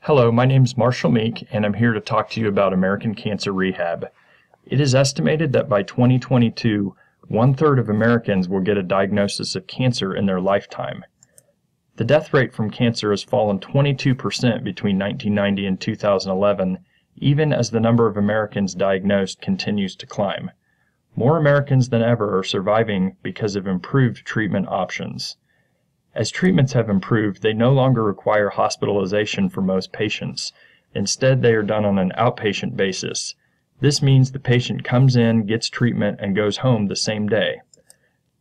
Hello, my name is Marshall Meek, and I'm here to talk to you about American Cancer Rehab. It is estimated that by 2022, 1/3 of Americans will get a diagnosis of cancer in their lifetime. The death rate from cancer has fallen 22% between 1990 and 2011, even as the number of Americans diagnosed continues to climb. More Americans than ever are surviving because of improved treatment options. As treatments have improved, they no longer require hospitalization for most patients. Instead, they are done on an outpatient basis. This means the patient comes in, gets treatment, and goes home the same day.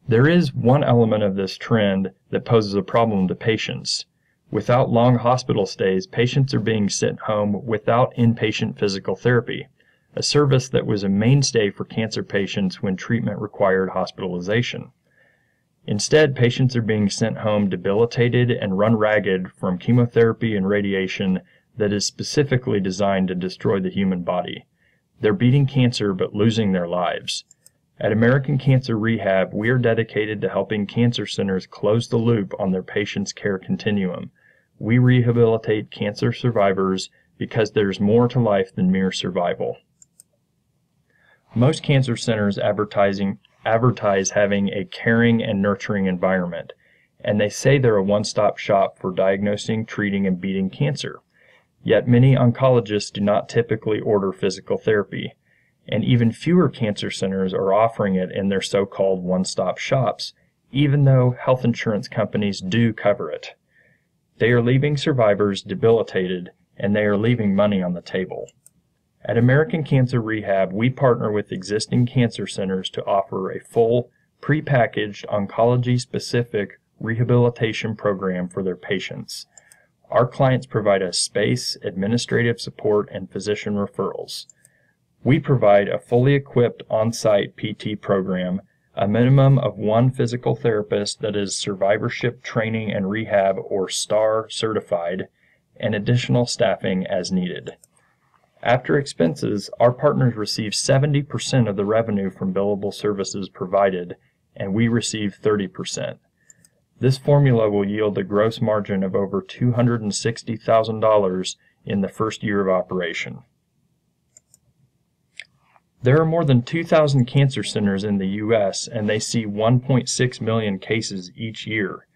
There is one element of this trend that poses a problem to patients. Without long hospital stays, patients are being sent home without inpatient physical therapy, a service that was a mainstay for cancer patients when treatment required hospitalization. Instead, patients are being sent home debilitated and run ragged from chemotherapy and radiation that is specifically designed to destroy the human body. They're beating cancer but losing their lives. At American Cancer Rehab, we are dedicated to helping cancer centers close the loop on their patients' care continuum. We rehabilitate cancer survivors because there's more to life than mere survival. Most cancer centers advertise having a caring and nurturing environment, and they say they're a one-stop shop for diagnosing, treating, and beating cancer. Yet many oncologists do not typically order physical therapy, and even fewer cancer centers are offering it in their so-called one-stop shops, even though health insurance companies do cover it. They are leaving survivors debilitated, and they are leaving money on the table. At American Cancer Rehab, we partner with existing cancer centers to offer a full, prepackaged, oncology-specific rehabilitation program for their patients. Our clients provide us space, administrative support, and physician referrals. We provide a fully equipped on-site PT program, a minimum of one physical therapist that is survivorship training and rehab or STAR certified, and additional staffing as needed. After expenses, our partners receive 70% of the revenue from billable services provided, and we receive 30%. This formula will yield a gross margin of over $260,000 in the first year of operation. There are more than 2,000 cancer centers in the U.S., and they see 1.6 million cases each year,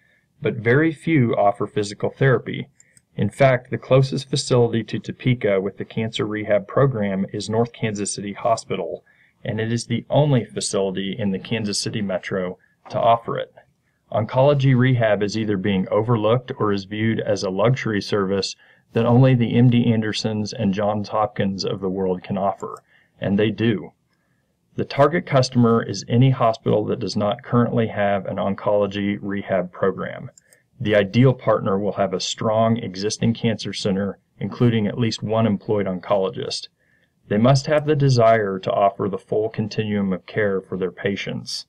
but very few offer physical therapy. In fact, the closest facility to Topeka with the cancer rehab program is North Kansas City Hospital, and it is the only facility in the Kansas City metro to offer it. Oncology rehab is either being overlooked or is viewed as a luxury service that only the MD Andersons and Johns Hopkins of the world can offer, and they do. The target customer is any hospital that does not currently have an oncology rehab program. The ideal partner will have a strong existing cancer center, including at least one employed oncologist. They must have the desire to offer the full continuum of care for their patients.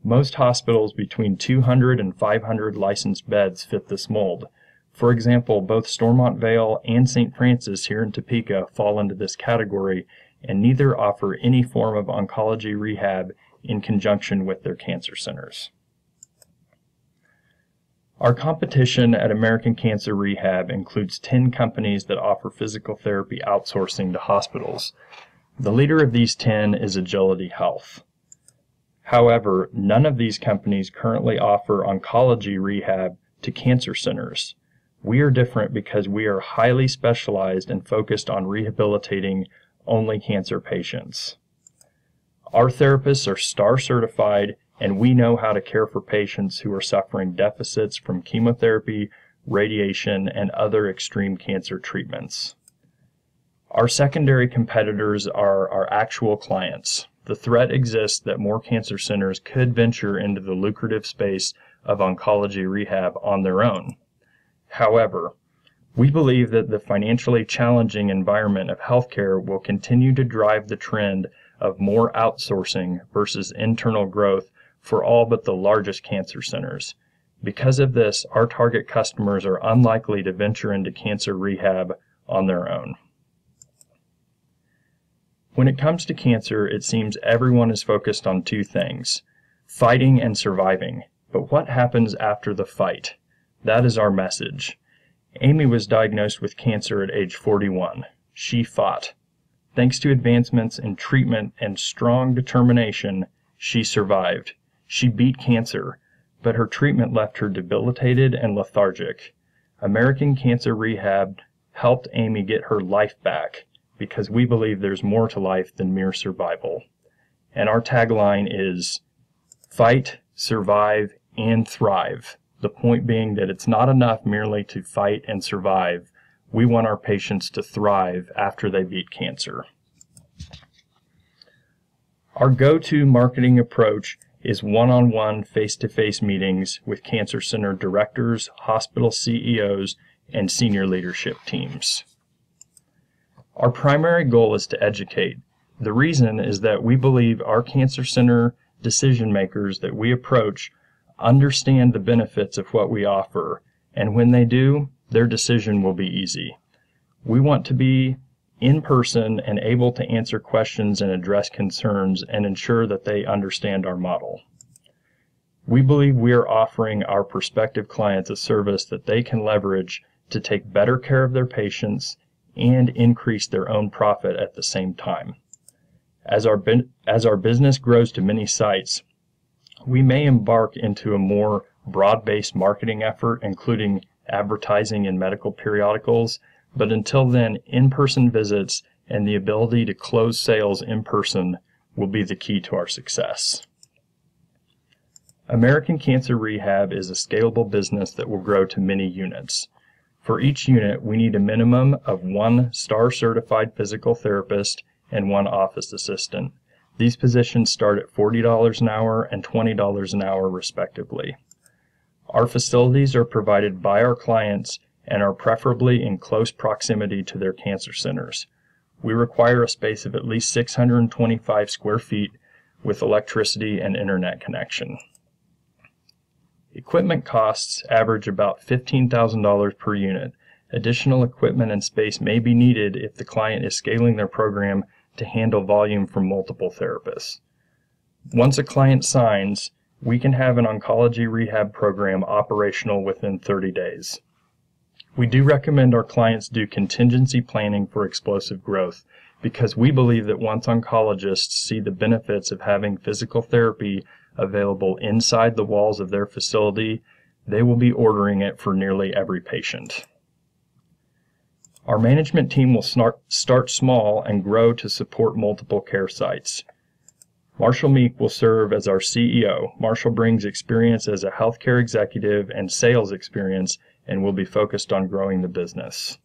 Most hospitals between 200 and 500 licensed beds fit this mold. For example, both Stormont Vail and St. Francis here in Topeka fall into this category, and neither offer any form of oncology rehab in conjunction with their cancer centers. Our competition at American Cancer Rehab includes 10 companies that offer physical therapy outsourcing to hospitals. The leader of these 10 is Agility Health. However, none of these companies currently offer oncology rehab to cancer centers. We are different because we are highly specialized and focused on rehabilitating only cancer patients. Our therapists are STAR certified, and we know how to care for patients who are suffering deficits from chemotherapy, radiation, and other extreme cancer treatments. Our secondary competitors are our actual clients. The threat exists that more cancer centers could venture into the lucrative space of oncology rehab on their own. However, we believe that the financially challenging environment of healthcare will continue to drive the trend of more outsourcing versus internal growth for all but the largest cancer centers. Because of this, our target customers are unlikely to venture into cancer rehab on their own. When it comes to cancer, it seems everyone is focused on two things: fighting and surviving. But what happens after the fight? That is our message. Amy was diagnosed with cancer at age 41. She fought. Thanks to advancements in treatment and strong determination, she survived. She beat cancer, but her treatment left her debilitated and lethargic. American Cancer Rehab helped Amy get her life back because we believe there's more to life than mere survival. And our tagline is fight, survive, and thrive. The point being that it's not enough merely to fight and survive. We want our patients to thrive after they beat cancer. Our go-to marketing approach is one-on-one face-to-face meetings with cancer center directors, hospital CEOs, and senior leadership teams. Our primary goal is to educate. The reason is that we believe our cancer center decision makers that we approach understand the benefits of what we offer, and when they do, their decision will be easy. We want to be in person and able to answer questions and address concerns and ensure that they understand our model. We believe we are offering our prospective clients a service that they can leverage to take better care of their patients and increase their own profit at the same time. As our business grows to many sites, we may embark into a more broad-based marketing effort, including advertising in medical periodicals, but until then, in-person visits and the ability to close sales in person will be the key to our success. American Cancer Rehab is a scalable business that will grow to many units. For each unit, we need a minimum of 1 STAR-certified physical therapist and 1 office assistant. These positions start at $40 an hour and $20 an hour, respectively. Our facilities are provided by our clients and are preferably in close proximity to their cancer centers. We require a space of at least 625 square feet with electricity and internet connection. Equipment costs average about $15,000 per unit. Additional equipment and space may be needed if the client is scaling their program to handle volume from multiple therapists. Once a client signs, we can have an oncology rehab program operational within 30 days. We do recommend our clients do contingency planning for explosive growth because we believe that once oncologists see the benefits of having physical therapy available inside the walls of their facility, they will be ordering it for nearly every patient. Our management team will start small and grow to support multiple care sites. Marshall Meek will serve as our CEO. Marshall brings experience as a healthcare executive and sales experience and will be focused on growing the business.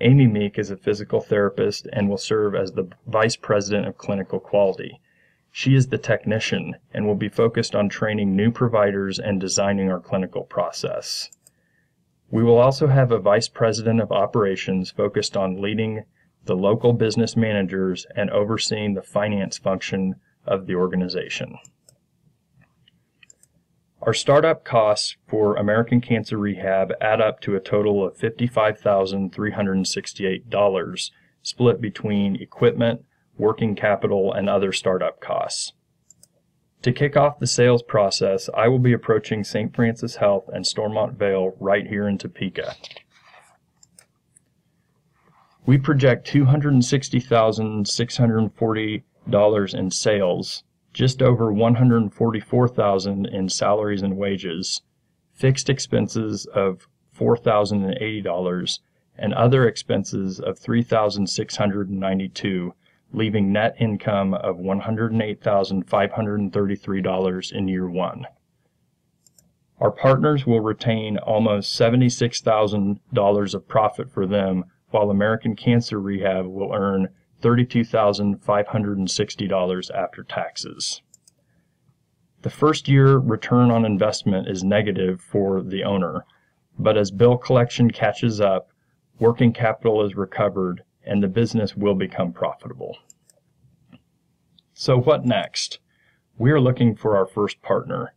Amy Meek is a physical therapist and will serve as the Vice President of Clinical Quality. She is the technician and will be focused on training new providers and designing our clinical process. We will also have a Vice President of Operations focused on leading the local business managers and overseeing the finance function of the organization. Our startup costs for American Cancer Rehab add up to a total of $55,368, split between equipment, working capital, and other startup costs. To kick off the sales process, I will be approaching St. Francis Health and Stormont Vail right here in Topeka. We project $260,640 in sales, just over $144,000 in salaries and wages, fixed expenses of $4,080, and other expenses of $3,692, leaving net income of $108,533 in year 1. Our partners will retain almost $76,000 of profit for them, while American Cancer Rehab will earn $32,560 after taxes. The first year return on investment is negative for the owner, but as bill collection catches up, working capital is recovered, and the business will become profitable. So what next? We are looking for our first partner.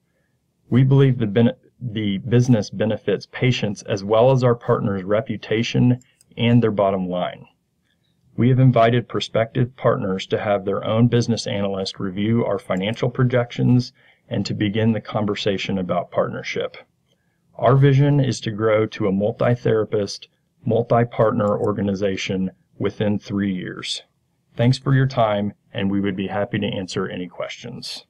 We believe the business benefits patients as well as our partners' reputation and their bottom line. We have invited prospective partners to have their own business analyst review our financial projections and to begin the conversation about partnership. Our vision is to grow to a multi-therapist, multi-partner organization within 3 years. Thanks for your time, and we would be happy to answer any questions.